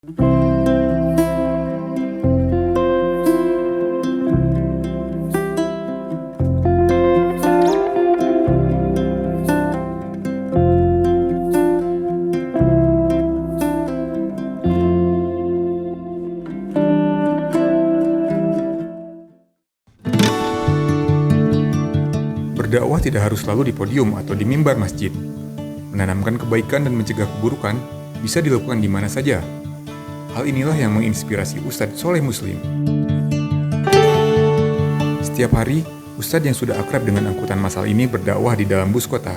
Berdakwah tidak harus selalu di podium atau di mimbar masjid. Menanamkan kebaikan dan mencegah keburukan bisa dilakukan di mana saja. Hal inilah yang menginspirasi Ustadz Soleh Muslim. Setiap hari, Ustadz yang sudah akrab dengan angkutan massal ini berdakwah di dalam bus kota.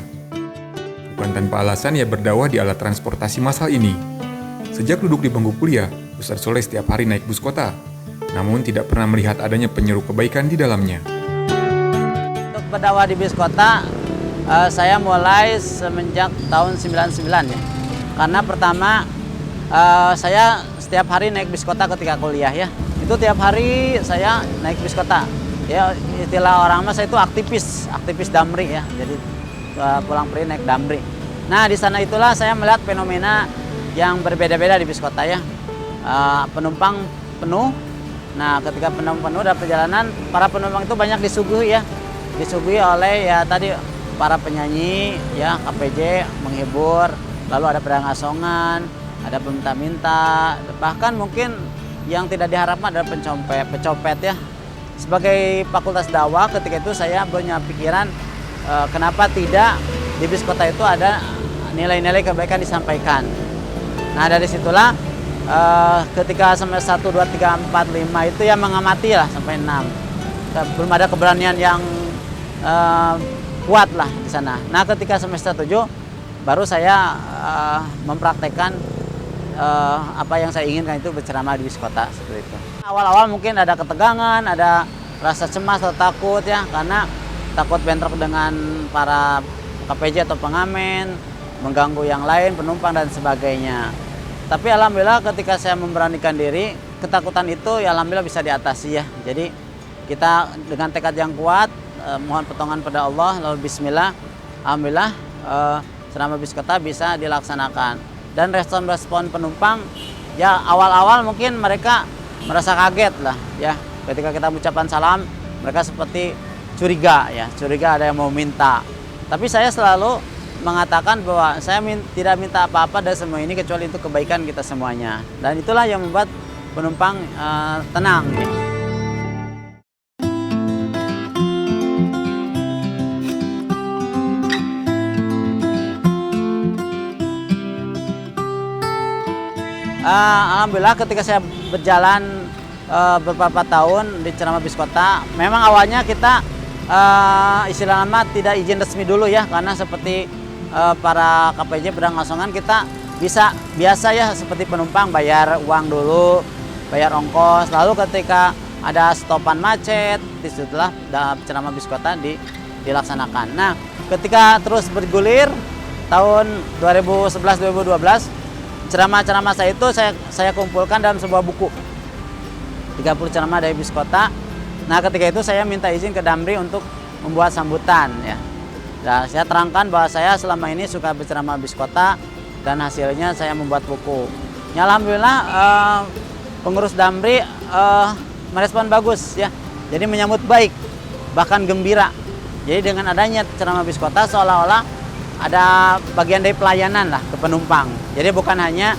Bukan tanpa alasan ia berdakwah di alat transportasi massal ini. Sejak duduk di bangku kuliah, Ustadz Soleh setiap hari naik bus kota, namun tidak pernah melihat adanya penyeru kebaikan di dalamnya. Berdakwah di bis kota, saya mulai semenjak tahun 99 ya. Karena pertama, saya setiap hari naik bis kota ketika kuliah ya. Itu tiap hari saya naik bis kota. Ya, istilah orang mah saya itu aktivis damri ya. Jadi pulang pergi naik damri. Nah, di sana itulah saya melihat fenomena yang berbeda-beda di bis kota ya. Penumpang penuh. Nah, ketika penumpang penuh dalam perjalanan, para penumpang itu banyak disuguhi ya. Disuguhi oleh ya tadi para penyanyi ya, KPJ menghibur, lalu ada pedang asongan, ada peminta-minta, bahkan mungkin yang tidak diharapkan adalah pecopet ya. Sebagai fakultas dakwah ketika itu saya punya pikiran kenapa tidak di bis kota itu ada nilai-nilai kebaikan disampaikan. Nah, dari situlah ketika semester 1, 2, 3, 4, 5 itu ya mengamati lah sampai 6. Belum ada keberanian yang kuat lah di sana. Nah, ketika semester 7 baru saya mempraktekkan apa yang saya inginkan, itu berceramah di bis kota seperti itu. Awal-awal mungkin ada ketegangan, ada rasa cemas atau takut ya, karena takut bentrok dengan para KPJ atau pengamen, mengganggu yang lain, penumpang dan sebagainya. Tapi alhamdulillah ketika saya memberanikan diri, ketakutan itu ya alhamdulillah bisa diatasi ya. Jadi kita dengan tekad yang kuat, mohon pertolongan pada Allah, lalu bismillah, alhamdulillah ceramah bis kota bisa dilaksanakan. Dan respon penumpang ya awal-awal mungkin mereka merasa kaget lah ya, ketika kita mengucapkan salam mereka seperti curiga ada yang mau minta. Tapi saya selalu mengatakan bahwa saya tidak minta apa-apa dari semua ini kecuali itu kebaikan kita semuanya, dan itulah yang membuat penumpang tenang. Alhamdulillah ketika saya berjalan beberapa tahun di ceramah bis kota, memang awalnya kita istilah nama tidak izin resmi dulu ya, karena seperti para KPJ pedang asongan kita biasa ya seperti penumpang bayar uang dulu, bayar ongkos, lalu ketika ada stopan macet, disitulah ceramah bis kota dilaksanakan. Nah, ketika terus bergulir tahun 2011-2012, ceramah-ceramah saya itu saya kumpulkan dalam sebuah buku 30 ceramah dari bis kota. Nah, ketika itu saya minta izin ke Damri untuk membuat sambutan ya. Nah, saya terangkan bahwa saya selama ini suka berceramah bis kota dan hasilnya saya membuat buku. Ya, alhamdulillah pengurus Damri merespon bagus ya. Jadi menyambut baik, bahkan gembira. Jadi dengan adanya ceramah bis kota seolah-olah ada bagian dari pelayanan lah ke penumpang. Jadi bukan hanya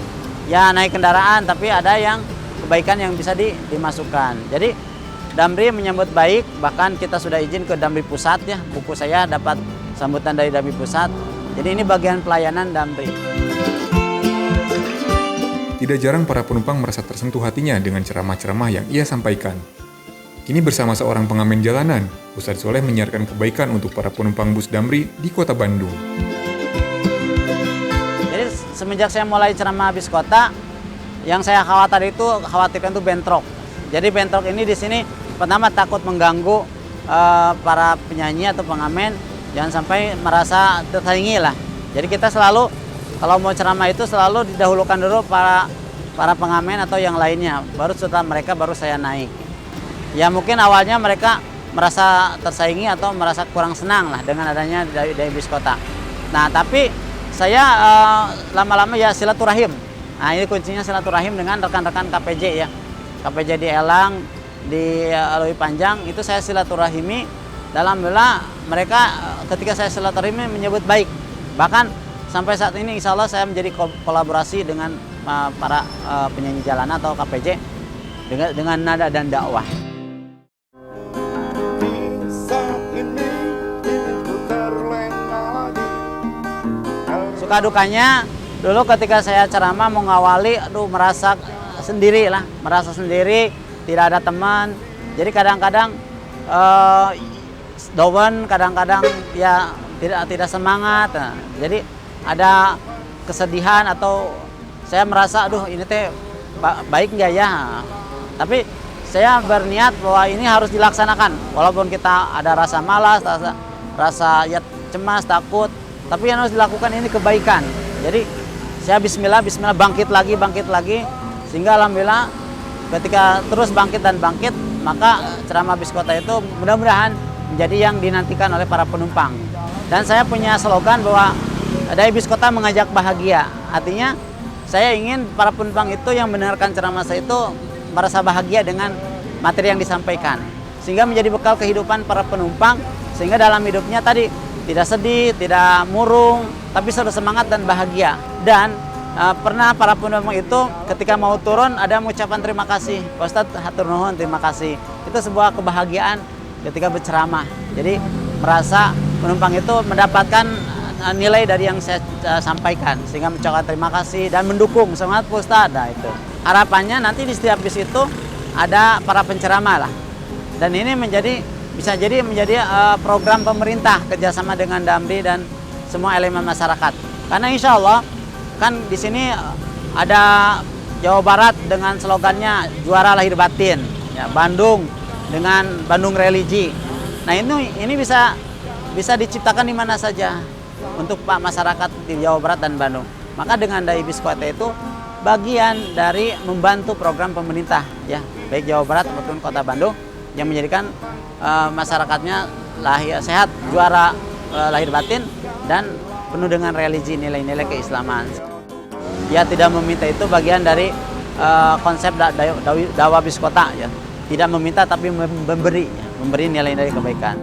ya naik kendaraan, tapi ada yang kebaikan yang bisa dimasukkan. Jadi Damri menyambut baik, bahkan kita sudah izin ke Damri Pusat ya. Buku saya dapat sambutan dari Damri Pusat. Jadi ini bagian pelayanan Damri. Tidak jarang para penumpang merasa tersentuh hatinya dengan ceramah-ceramah yang ia sampaikan. Kini bersama seorang pengamen jalanan, Ustadz Soleh menyiarkan kebaikan untuk para penumpang bus Damri di kota Bandung. Jadi semenjak saya mulai ceramah bis kota, yang saya khawatirkan itu bentrok. Jadi bentrok ini di sini pertama takut mengganggu para penyanyi atau pengamen, jangan sampai merasa tersaingi lah. Jadi kita selalu kalau mau ceramah itu selalu didahulukan dulu para pengamen atau yang lainnya, baru setelah mereka baru saya naik. Ya mungkin awalnya mereka merasa tersaingi atau merasa kurang senang lah dengan adanya dari bis kota. Nah, tapi saya lama-lama ya silaturahim. Nah, ini kuncinya silaturahim dengan rekan-rekan KPJ ya. KPJ di Elang, di Alui Panjang, itu saya silaturahimi. Dalam bela mereka ketika saya silaturahimi menyebut baik. Bahkan sampai saat ini insya Allah saya menjadi kolaborasi dengan para penyanyi jalanan atau KPJ dengan nada dan dakwah. Suka dukanya dulu ketika saya ceramah mau ngawali, merasa sendiri, tidak ada teman. Jadi kadang-kadang down, kadang-kadang ya tidak semangat. Nah, jadi ada kesedihan atau saya merasa ini teh baik nggak ya? Tapi saya berniat bahwa ini harus dilaksanakan walaupun kita ada rasa malas, rasa ya cemas, takut, tapi yang harus dilakukan ini kebaikan. Jadi saya bismillah bangkit lagi sehingga alhamdulillah ketika terus bangkit, maka ceramah Biskota itu mudah-mudahan menjadi yang dinantikan oleh para penumpang. Dan saya punya slogan bahwa Dai Biskota mengajak bahagia. Artinya saya ingin para penumpang itu yang mendengarkan ceramah saya itu merasa bahagia dengan materi yang disampaikan. Sehingga menjadi bekal kehidupan para penumpang, sehingga dalam hidupnya tadi tidak sedih, tidak murung, tapi selalu semangat dan bahagia. Dan pernah para penumpang itu ketika mau turun ada mengucapkan terima kasih. Pak Ustadz, hatur nuhun, terima kasih. Itu sebuah kebahagiaan ketika berceramah. Jadi merasa penumpang itu mendapatkan nilai dari yang saya sampaikan, sehingga mengucapkan terima kasih dan mendukung, semangat Pak Ustadz. Nah, itu harapannya nanti di setiap bis itu ada para penceramah lah. Dan ini bisa jadi menjadi program pemerintah kerjasama dengan Damri dan semua elemen masyarakat. Karena insya Allah kan di sini ada Jawa Barat dengan slogannya juara lahir batin, ya, Bandung dengan Bandung religi. Nah ini bisa diciptakan di mana saja untuk Pak masyarakat di Jawa Barat dan Bandung. Maka dengan Dai Biskota itu bagian dari membantu program pemerintah, ya, baik Jawa Barat maupun Kota Bandung yang menjadikan masyarakatnya sehat, juara lahir batin, dan penuh dengan religi, nilai-nilai keislaman. Ya, tidak meminta itu bagian dari konsep dakwah Biskota, ya. Tidak meminta tapi memberi nilai-nilai kebaikan.